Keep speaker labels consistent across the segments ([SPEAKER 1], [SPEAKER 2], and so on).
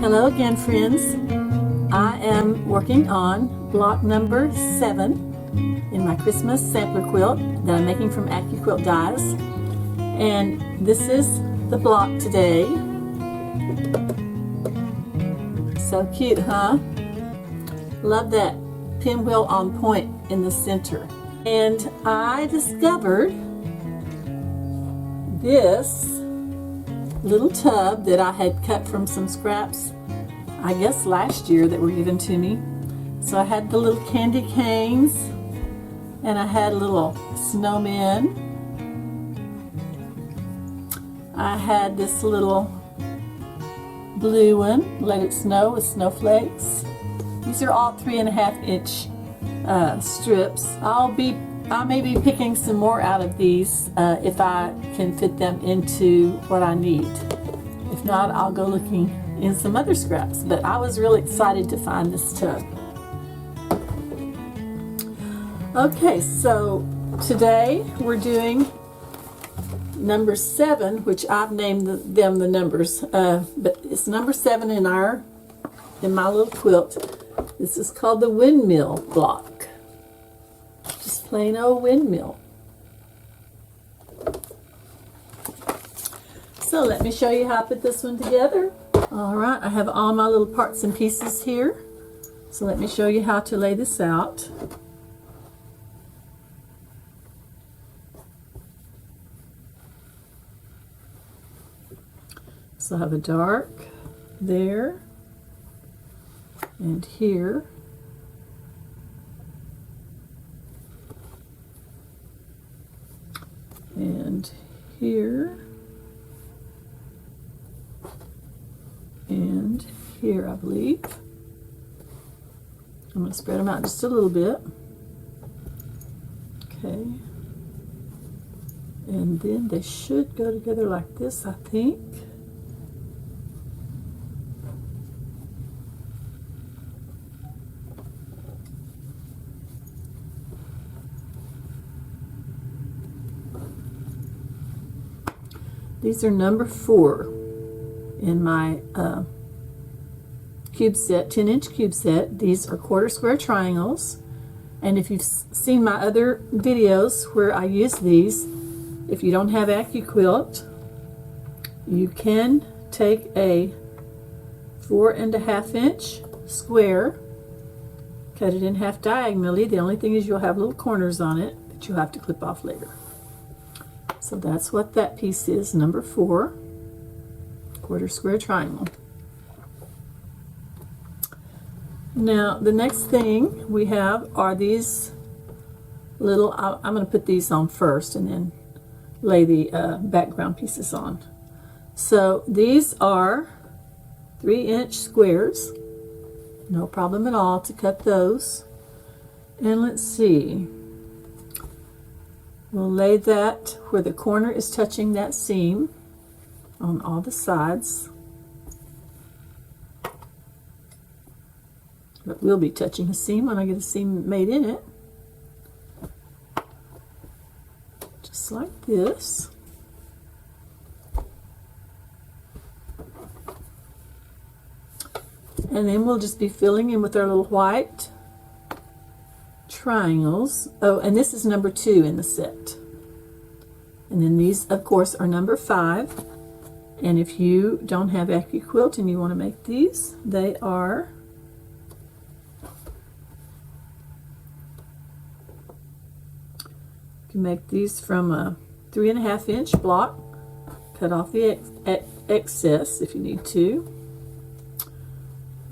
[SPEAKER 1] Hello again, friends. I am working on block number 7 in my Christmas sampler quilt that I'm making from Accuquilt dies. And this is the block today. So cute, huh? Love that pinwheel on point in the center. And I discovered this little tub that I had cut from some scraps, I guess last year, that were given to me. So I had the little candy canes, and I had little snowmen. I had this little blue one, Let It Snow, with snowflakes. These are all 3.5-inch strips. I may be picking some more out of these if I can fit them into what I need. If not, I'll go looking in some other scraps. But I was really excited to find this tub. Okay, so today we're doing number 7, which I've named them the numbers, but it's number 7 in my little quilt. This is called the windmill block. Just plain old windmill. So let me show you how I put this one together. Alright, I have all my little parts and pieces here. So let me show you how to lay this out. So I have a dark there and here. And here, and here, I believe. I'm going to spread them out just a little bit. Okay. And then they should go together like this, I think. These are number 4 in my cube set, 10-inch cube set. These are quarter square triangles. And if you've seen my other videos where I use these, if you don't have Accuquilt, you can take a 4.5-inch square, cut it in half diagonally. The only thing is you'll have little corners on it that you'll have to clip off later. So that's what that piece is, number 4, quarter square triangle. Now the next thing we have are these little, I'm going to put these on first and then lay the background pieces on. So these are 3-inch squares, no problem at all to cut those. And let's see, we'll lay that where the corner is touching that seam on all the sides. But we'll be touching a seam when I get a seam made in it. Just like this. And then we'll just be filling in with our little white triangles. Oh, and this is number 2 in the set. And then these, of course, are number 5. And if you don't have Accuquilt and you want to make these, they are you can make these from a 3.5-inch block. Cut off the excess if you need to.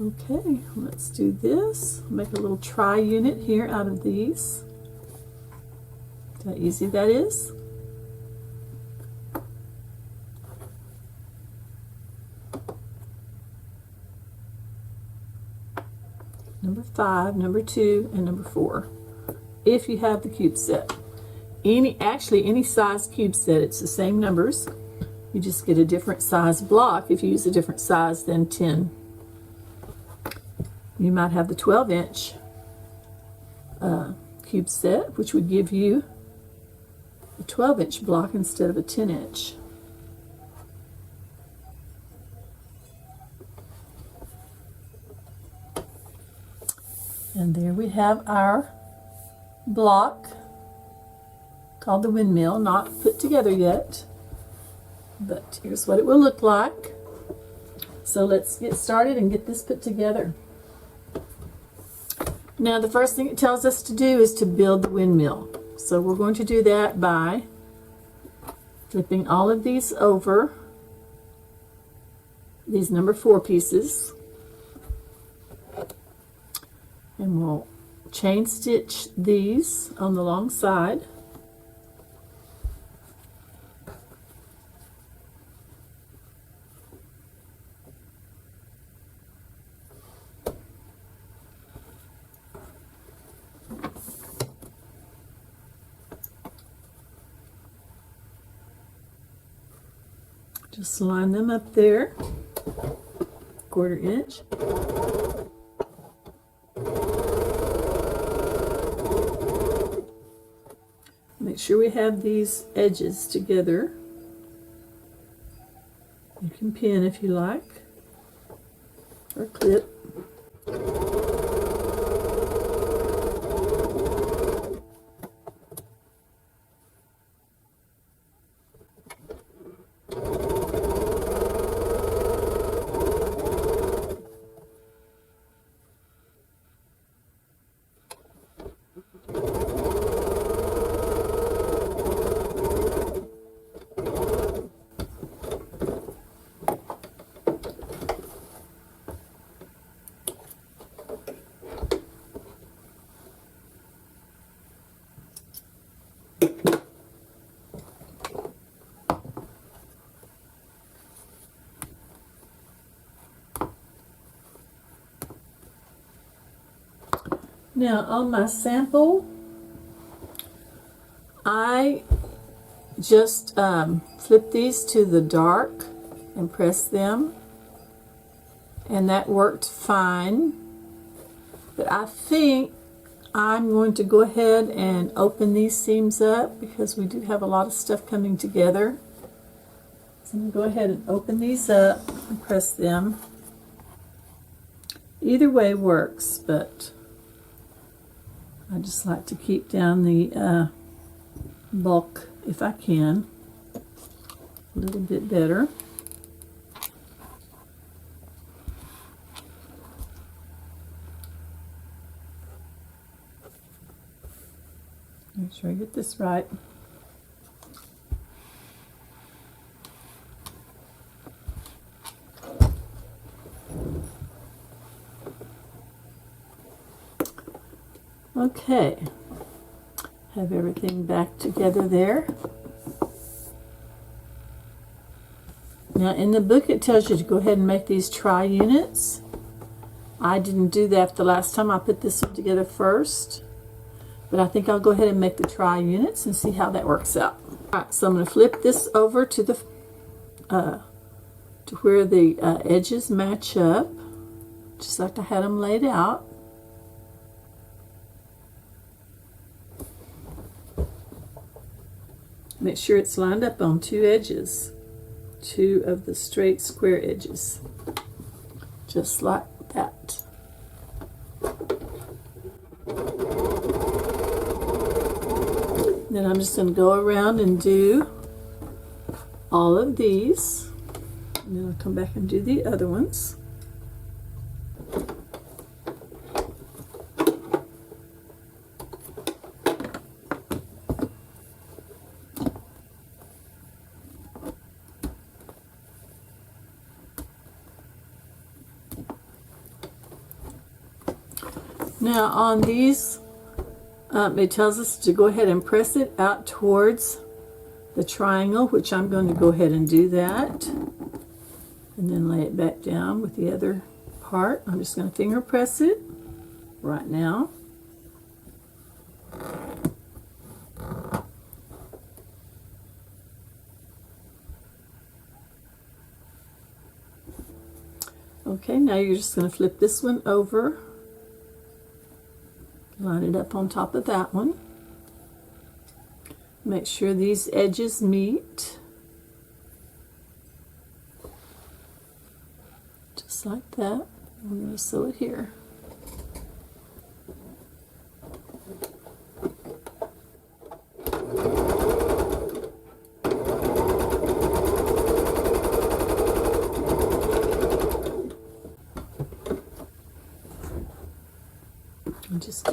[SPEAKER 1] Okay, let's do this. Make a little tri-unit here out of these. See how easy that is? Number 5, number 2, and number 4. If you have the cube set. Actually any size cube set, it's the same numbers. You just get a different size block if you use a different size than 10. You might have the 12-inch cube set, which would give you a 12-inch block instead of a 10-inch. And there we have our block called the windmill, not put together yet, but here's what it will look like. So let's get started and get this put together. Now the first thing it tells us to do is to build the windmill. So we're going to do that by flipping all of these over, these number 4 pieces, and we'll chain stitch these on the long side. Just line them up there, 1/4 inch. Make sure we have these edges together. You can pin if you like, or clip. Now on my sample, I just flip these to the dark and press them, and that worked fine. But I think I'm going to go ahead and open these seams up because we do have a lot of stuff coming together. So I'm going to go ahead and open these up and press them. Either way works, but I just like to keep down the bulk, if I can, a little bit better. Make sure I get this right. Okay, have everything back together there. Now in the book it tells you to go ahead and make these tri-units. I didn't do that the last time. I put this one together first, but I think I'll go ahead and make the tri-units and see how that works out. Alright, so I'm going to flip this over to the to where the edges match up, just like I had them laid out. Make sure it's lined up on 2 edges, 2 of the straight square edges, just like that. Then I'm just going to go around and do all of these, and then I'll come back and do the other ones. Now on these, it tells us to go ahead and press it out towards the triangle, which I'm going to go ahead and do that, and then lay it back down with the other part. I'm just going to finger press it right now. Okay, now you're just going to flip this one over, line it up on top of that one. Make sure these edges meet, just like that. I'm going to sew it here.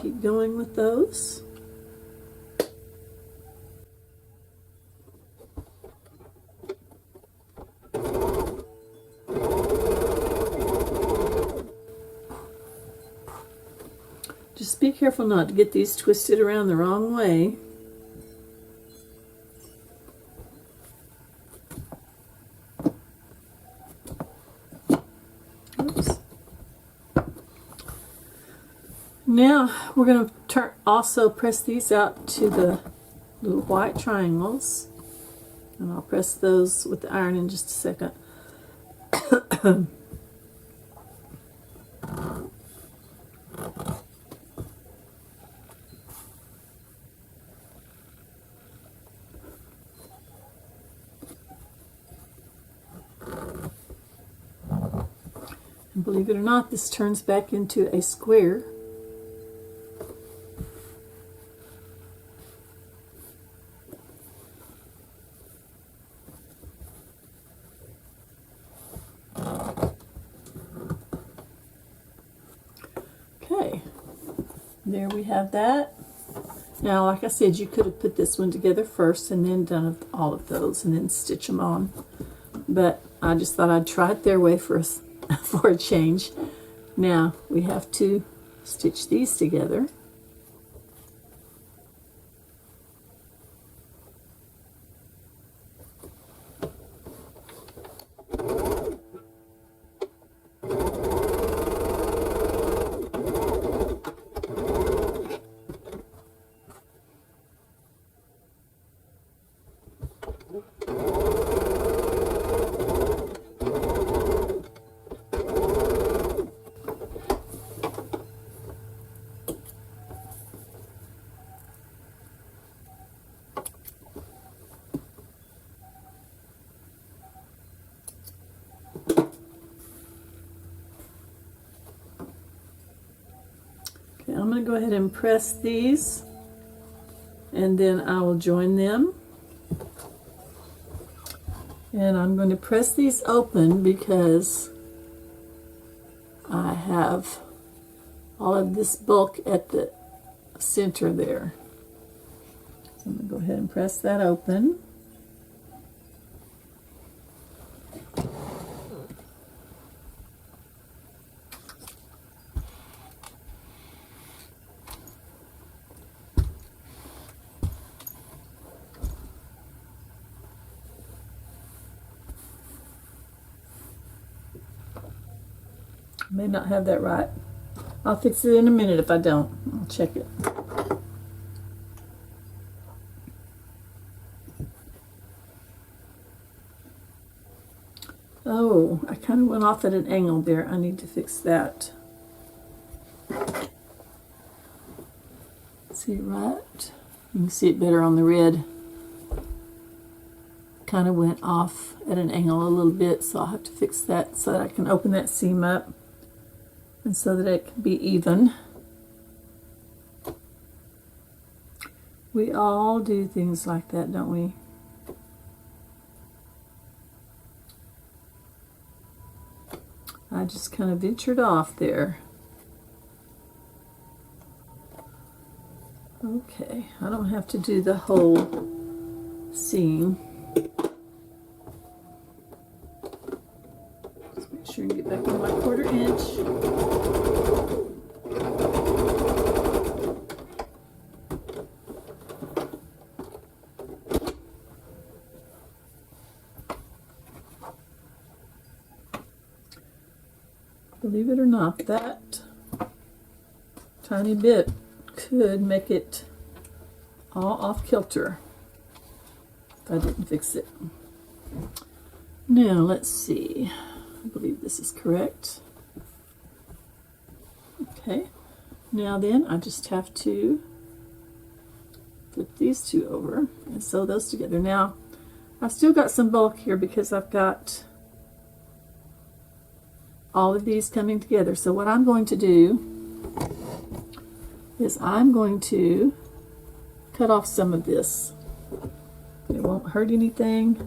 [SPEAKER 1] keep going with those. Just be careful not to get these twisted around the wrong way. Oops. Now we're going to also press these out to the little white triangles, and I'll press those with the iron in just a second. And believe it or not, this turns back into a square. Okay, there we have that. Now, like I said, you could have put this one together first and then done all of those and then stitch them on. But I just thought I'd try it their way for a change. Now we have to stitch these together. I'm going to go ahead and press these, and then I will join them. And I'm going to press these open because I have all of this bulk at the center there. So I'm going to go ahead and press that open. May not have that right. I'll fix it in a minute if I don't. I'll check it. Oh, I kind of went off at an angle there. I need to fix that. See it right? You can see it better on the red. Kind of went off at an angle a little bit, so I'll have to fix that so that I can open that seam up and so that it can be even. We all do things like that, don't we? I just kind of ventured off there. Okay, I don't have to do the whole seam. Just make sure and get back on my 1/4 inch. Believe it or not, that tiny bit could make it all off kilter if I didn't fix it. Now let's see. I believe this is correct. Okay. Now then, I just have to flip these two over and sew those together. Now, I've still got some bulk here because I've got all of these coming together. So what I'm going to do is I'm going to cut off some of this. It won't hurt anything,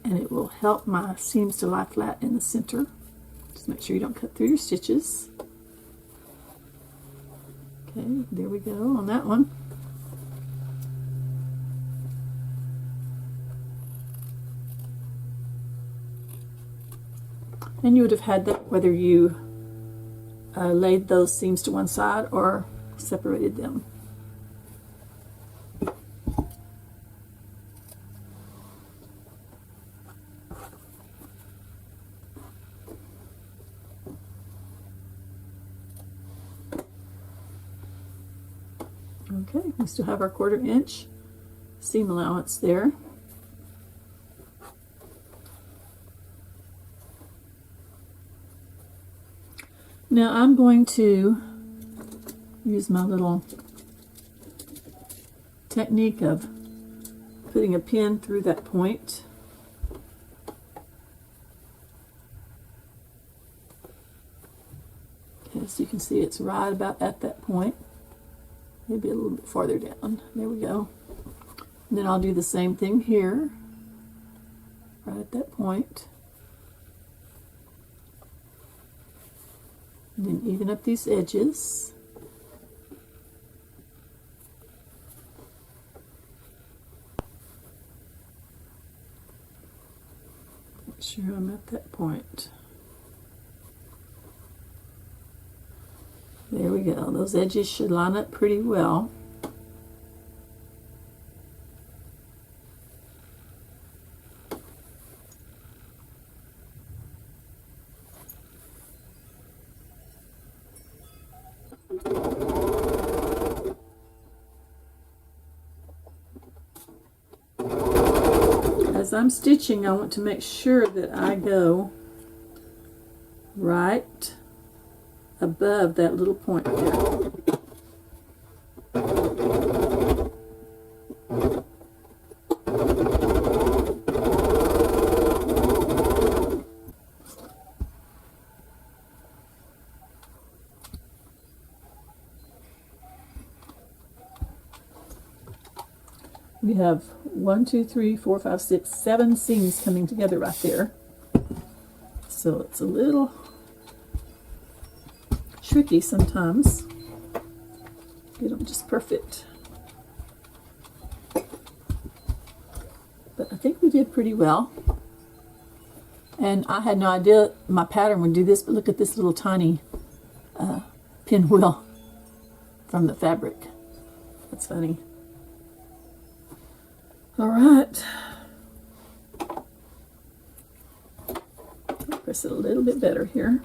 [SPEAKER 1] and it will help my seams to lie flat in the center. Just make sure you don't cut through your stitches. Okay, there we go on that one. And you would have had that whether you laid those seams to one side or separated them. Okay, we still have our 1/4 inch seam allowance there. Now I'm going to use my little technique of putting a pin through that point. Okay, so you can see it's right about at that point. Maybe a little bit farther down. There we go. And then I'll do the same thing here, right at that point. And then even up these edges. Make sure I'm at that point. There we go. Those edges should line up pretty well. As I'm stitching, I want to make sure that I go right above that little point there. We have 1, 2, 3, 4, 5, 6, 7 seams coming together right there. So it's a little tricky sometimes. Get them just perfect. But I think we did pretty well. And I had no idea my pattern would do this, but look at this little tiny pinwheel from the fabric. That's funny. All right. Press it a little bit better here.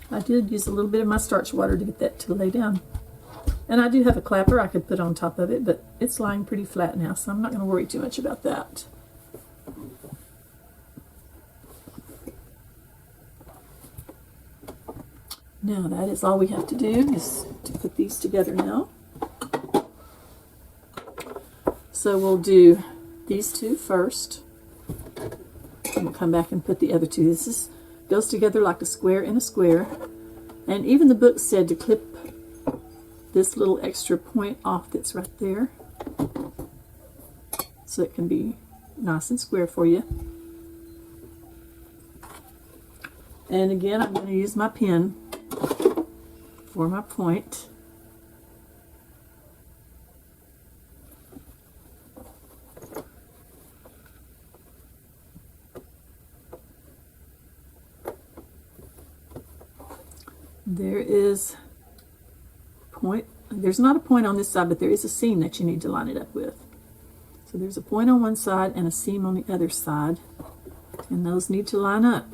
[SPEAKER 1] I did use a little bit of my starch water to get that to lay down. And I do have a clapper I could put on top of it, but it's lying pretty flat now, so I'm not going to worry too much about that. Now that is all we have to do, is to put these together now. So we'll do these two first, and we'll come back and put the other two. This goes together like a square in a square, and even the book said to clip this little extra point off that's right there, so it can be nice and square for you. And again, I'm going to use my pin for my point. There is a point. There's not a point on this side, but there is a seam that you need to line it up with. So there's a point on one side and a seam on the other side, and those need to line up.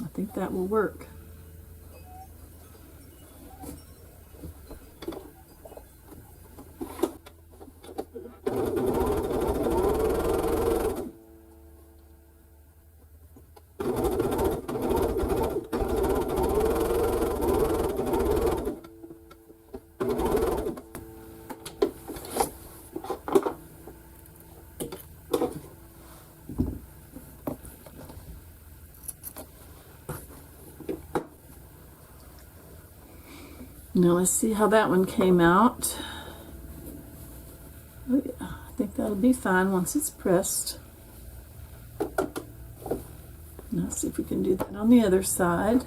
[SPEAKER 1] I think that will work. Now let's see how that one came out. Oh yeah, I think that'll be fine once it's pressed. Let's see if we can do that on the other side.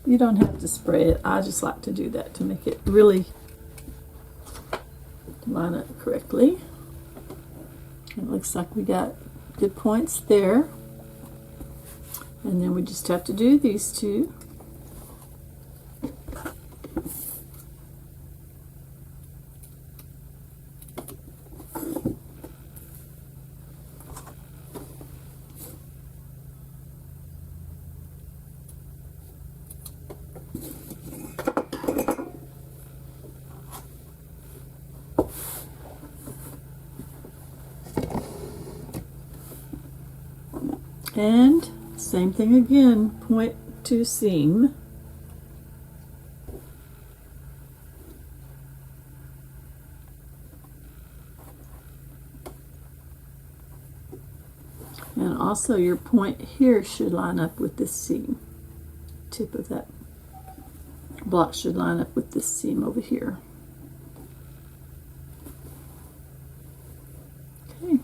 [SPEAKER 1] You don't have to spray it. I just like to do that to make it really line up correctly. It looks like we got good points there. And then we just have to do these two. And same thing again, point to seam. And also your point here should line up with this seam. Tip of that block should line up with this seam over here. Okay.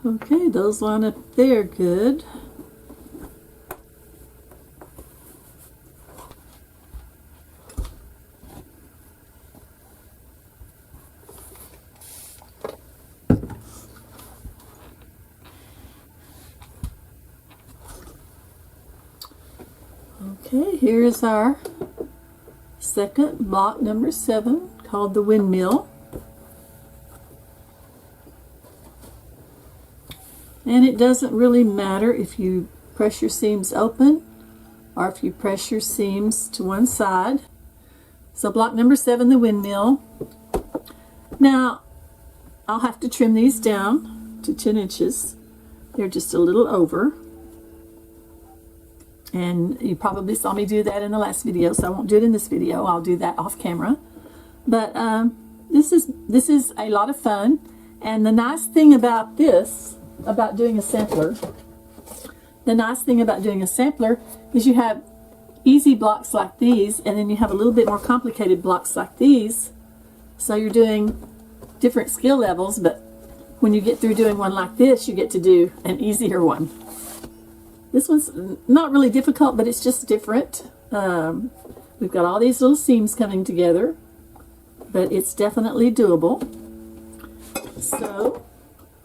[SPEAKER 1] Okay, those line up there good. Okay, here's our second block, number 7, called the windmill. And it doesn't really matter if you press your seams open or if you press your seams to one side. So block number 7, the windmill. Now, I'll have to trim these down to 10 inches. They're just a little over. And you probably saw me do that in the last video, so I won't do it in this video. I'll do that off camera. But this is a lot of fun. And the nice thing about this, about doing a sampler, is you have easy blocks like these, and then you have a little bit more complicated blocks like these. So you're doing different skill levels, but when you get through doing one like this, you get to do an easier one. This one's not really difficult, but it's just different. We've got all these little seams coming together, but it's definitely doable. So,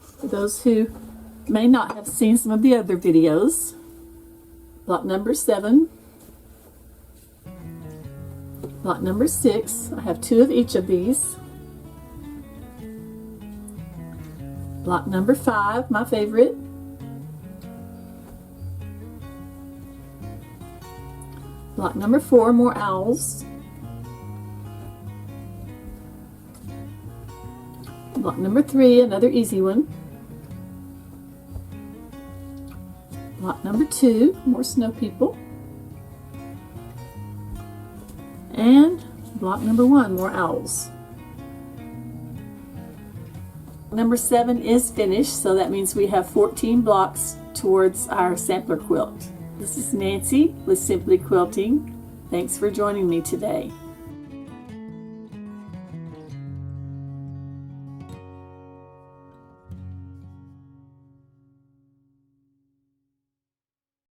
[SPEAKER 1] for those who may not have seen some of the other videos, block number 7, block number 6, I have 2 of each of these. Block number 5, my favorite. Block number 4, more owls. Block number 3, another easy one. Block number 2, more snow people. And block number 1, more owls. Number 7 is finished, so that means we have 14 blocks towards our sampler quilt. This is Nancy with Simply Quilting. Thanks for joining me today.